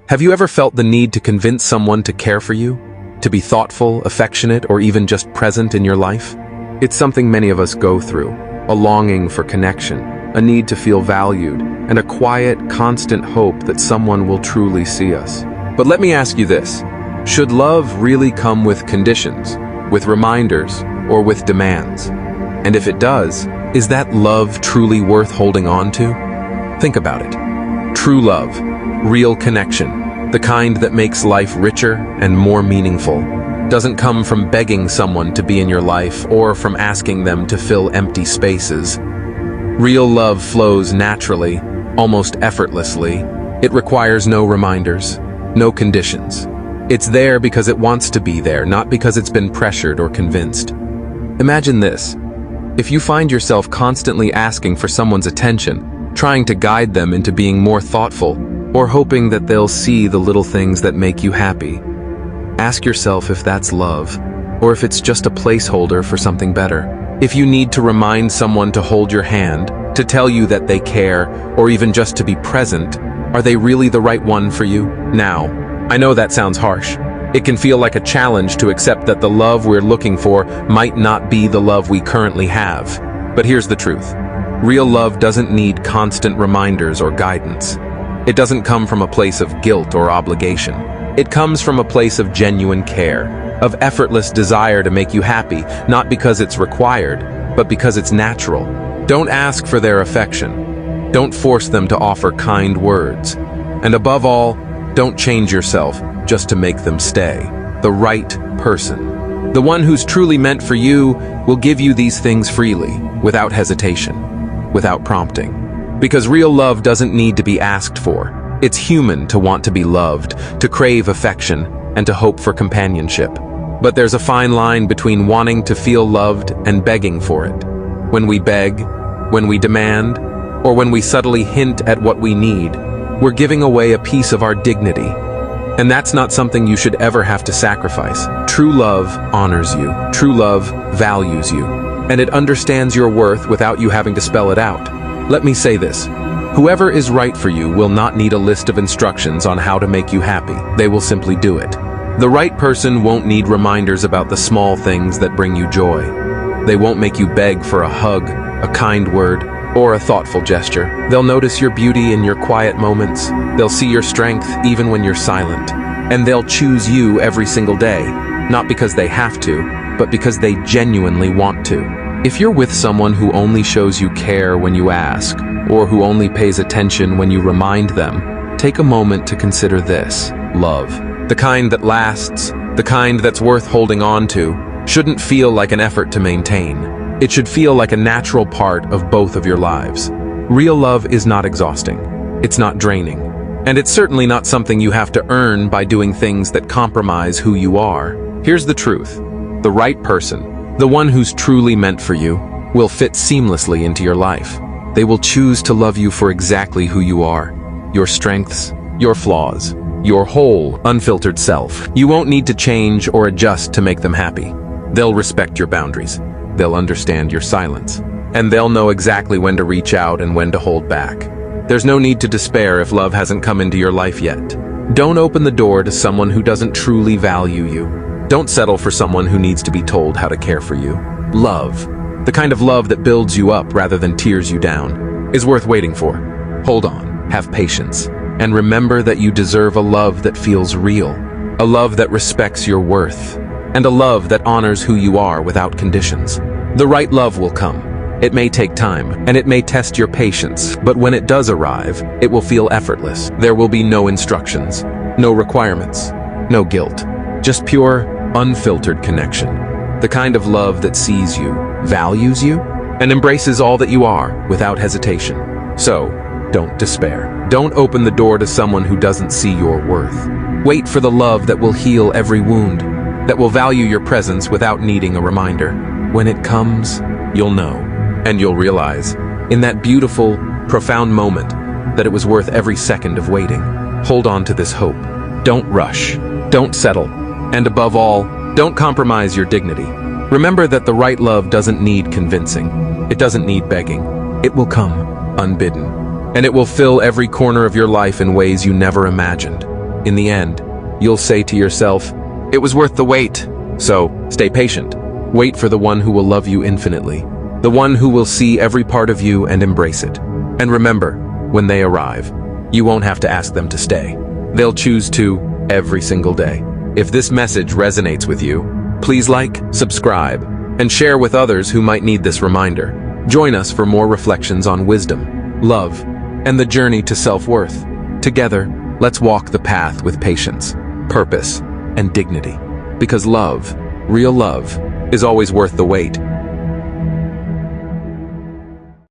Have you ever felt the need to convince someone to care for you? To be thoughtful, affectionate, or even just present in your life? It's something many of us go through. A longing for connection, a need to feel valued, and a quiet, constant hope that someone will truly see us. But let me ask you this. Should love really come with conditions, with reminders, or with demands? And if it does, is that love truly worth holding on to? Think about it. True love, real connection, the kind that makes life richer and more meaningful, doesn't come from begging someone to be in your life or from asking them to fill empty spaces. Real love flows naturally, almost effortlessly. It requires no reminders, no conditions. It's there because it wants to be there, not because it's been pressured or convinced. Imagine this. If you find yourself constantly asking for someone's attention, trying to guide them into being more thoughtful, or hoping that they'll see the little things that make you happy, ask yourself if that's love, or if it's just a placeholder for something better. If you need to remind someone to hold your hand, to tell you that they care, or even just to be present, are they really the right one for you? Now, I know that sounds harsh. It can feel like a challenge to accept that the love we're looking for might not be the love we currently have. But here's the truth. Real love doesn't need constant reminders or guidance. It doesn't come from a place of guilt or obligation. It comes from a place of genuine care, of effortless desire to make you happy, not because it's required, but because it's natural. Don't ask for their affection. Don't force them to offer kind words. And above all, don't change yourself just to make them stay. The right person, the one who's truly meant for you, will give you these things freely, without hesitation, without prompting. Because real love doesn't need to be asked for. It's human to want to be loved, to crave affection, and to hope for companionship. But there's a fine line between wanting to feel loved and begging for it. When we beg, when we demand, or when we subtly hint at what we need, we're giving away a piece of our dignity. And that's not something you should ever have to sacrifice. True love honors you. True love values you. And it understands your worth without you having to spell it out. Let me say this. Whoever is right for you will not need a list of instructions on how to make you happy. They will simply do it. The right person won't need reminders about the small things that bring you joy. They won't make you beg for a hug, a kind word, or a thoughtful gesture. They'll notice your beauty in your quiet moments. They'll see your strength even when you're silent. And they'll choose you every single day, not because they have to, but because they genuinely want to. If you're with someone who only shows you care when you ask, or who only pays attention when you remind them, take a moment to consider this: love. The kind that lasts, the kind that's worth holding on to, shouldn't feel like an effort to maintain. It should feel like a natural part of both of your lives. Real love is not exhausting. It's not draining. And it's certainly not something you have to earn by doing things that compromise who you are. Here's the truth. The right person, the one who's truly meant for you, will fit seamlessly into your life. They will choose to love you for exactly who you are. Your strengths, your flaws, your whole, unfiltered self. You won't need to change or adjust to make them happy. They'll respect your boundaries. They'll understand your silence. And they'll know exactly when to reach out and when to hold back. There's no need to despair if love hasn't come into your life yet. Don't open the door to someone who doesn't truly value you. Don't settle for someone who needs to be told how to care for you. Love, the kind of love that builds you up rather than tears you down, is worth waiting for. Hold on, have patience, and remember that you deserve a love that feels real, a love that respects your worth, and a love that honors who you are without conditions. The right love will come. It may take time, and it may test your patience, but when it does arrive, it will feel effortless. There will be no instructions, no requirements, no guilt, just pure, unfiltered connection. The kind of love that sees you, values you, and embraces all that you are without hesitation. So, don't despair. Don't open the door to someone who doesn't see your worth. Wait for the love that will heal every wound, that will value your presence without needing a reminder. When it comes, you'll know, and you'll realize, in that beautiful, profound moment, that it was worth every second of waiting. Hold on to this hope. Don't rush. Don't settle. And above all, don't compromise your dignity. Remember that the right love doesn't need convincing. It doesn't need begging. It will come, unbidden. And it will fill every corner of your life in ways you never imagined. In the end, you'll say to yourself, "It was worth the wait." So, stay patient. Wait for the one who will love you infinitely, the one who will see every part of you and embrace it. And remember, when they arrive, you won't have to ask them to stay. They'll choose to every single day. If this message resonates with you, please like, subscribe, and share with others who might need this reminder. Join us for more reflections on wisdom, love, and the journey to self-worth. Together, let's walk the path with patience, purpose, and dignity. Because love, real love, is always worth the wait.